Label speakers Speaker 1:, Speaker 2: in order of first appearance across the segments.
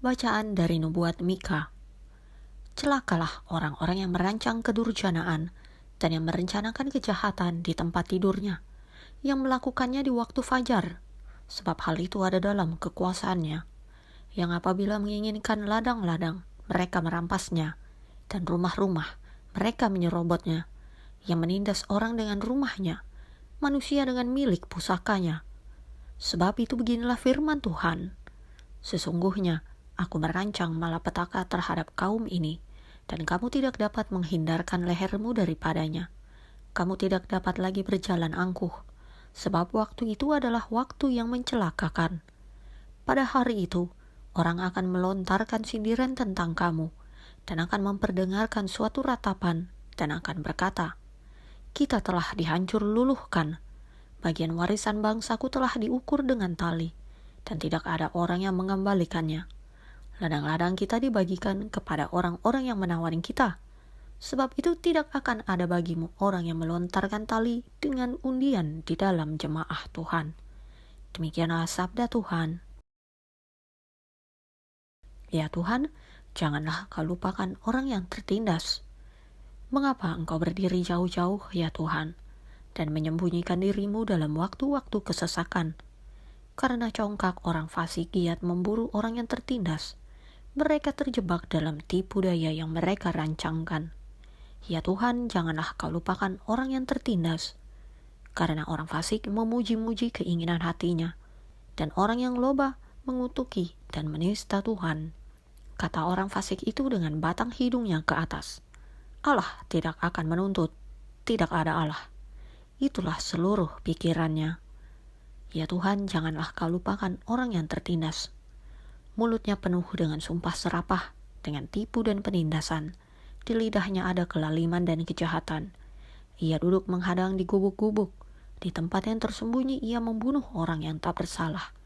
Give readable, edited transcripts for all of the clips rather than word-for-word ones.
Speaker 1: Bacaan dari Nubuat Mika. Celakalah orang-orang yang merancang kedurjanaan dan yang merencanakan kejahatan di tempat tidurnya, yang melakukannya di waktu fajar, sebab hal itu ada dalam kekuasaannya, yang apabila menginginkan ladang-ladang, mereka merampasnya, dan rumah-rumah, mereka menyerobotnya, yang menindas orang dengan rumahnya, manusia dengan milik pusakanya. Sebab itu beginilah firman Tuhan, sesungguhnya aku merancang malapetaka terhadap kaum ini, dan kamu tidak dapat menghindarkan lehermu daripadanya. Kamu tidak dapat lagi berjalan angkuh, sebab waktu itu adalah waktu yang mencelakakan. Pada hari itu, orang akan melontarkan sindiran tentang kamu, dan akan memperdengarkan suatu ratapan, dan akan berkata, kita telah dihancur luluhkan, bagian warisan bangsaku telah diukur dengan tali, dan tidak ada orang yang mengembalikannya. Ladang-ladang kita dibagikan kepada orang-orang yang menawari kita. Sebab itu tidak akan ada bagimu orang yang melontarkan tali dengan undian di dalam jemaah Tuhan. Demikianlah sabda Tuhan. Ya Tuhan, janganlah kau lupakan orang yang tertindas. Mengapa engkau berdiri jauh-jauh, ya Tuhan, dan menyembunyikan dirimu dalam waktu-waktu kesesakan? Karena congkak orang fasik giat memburu orang yang tertindas. Mereka terjebak dalam tipu daya yang mereka rancangkan. Ya Tuhan, janganlah kau lupakan orang yang tertindas. Karena orang fasik memuji-muji keinginan hatinya, dan orang yang loba mengutuki dan menista Tuhan. Kata orang fasik itu dengan batang hidungnya ke atas, Allah tidak akan menuntut, tidak ada Allah. Itulah seluruh pikirannya. Ya Tuhan, janganlah kau lupakan orang yang tertindas. Mulutnya penuh dengan sumpah serapah, dengan tipu dan penindasan. Di lidahnya ada kelaliman dan kejahatan. Ia duduk menghadang di gubuk-gubuk. Di tempat yang tersembunyi ia membunuh orang yang tak bersalah.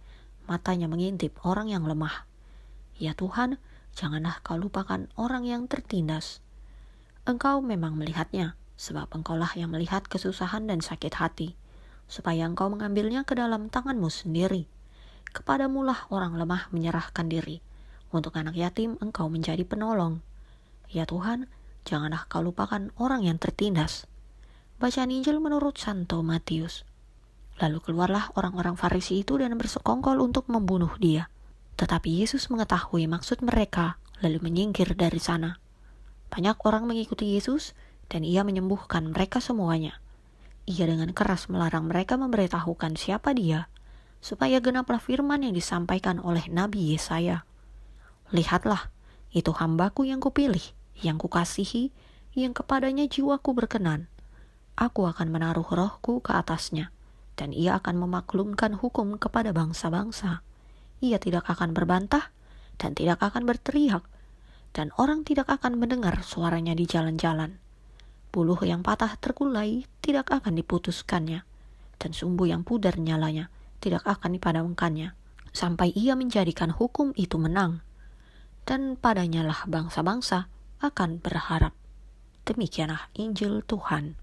Speaker 1: Matanya mengintip orang yang lemah. Ya Tuhan, janganlah kau lupakan orang yang tertindas. Engkau memang melihatnya, sebab engkaulah yang melihat kesusahan dan sakit hati, supaya engkau mengambilnya ke dalam tanganmu sendiri. Kepadamulah orang lemah menyerahkan diri. Untuk anak yatim engkau menjadi penolong. Ya Tuhan, janganlah kau lupakan orang yang tertindas. Bacaan Injil menurut Santo Matius. Lalu keluarlah orang-orang Farisi itu dan bersekongkol untuk membunuh dia. Tetapi Yesus mengetahui maksud mereka, lalu menyingkir dari sana. Banyak orang mengikuti Yesus, dan ia menyembuhkan mereka semuanya. Ia dengan keras melarang mereka memberitahukan siapa dia, supaya genaplah firman yang disampaikan oleh Nabi Yesaya. Lihatlah, itu hambaku yang kupilih, yang kukasihi, yang kepadanya jiwaku berkenan. Aku akan menaruh rohku ke atasnya, dan ia akan memaklumkan hukum kepada bangsa-bangsa. Ia tidak akan berbantah, dan tidak akan berteriak, dan orang tidak akan mendengar suaranya di jalan-jalan. Buluh yang patah terkulai tidak akan diputuskannya, dan sumbu yang pudar nyalanya tidak akan dipadamkannya, sampai ia menjadikan hukum itu menang. Dan padanyalah bangsa-bangsa akan berharap. Demikianlah Injil Tuhan.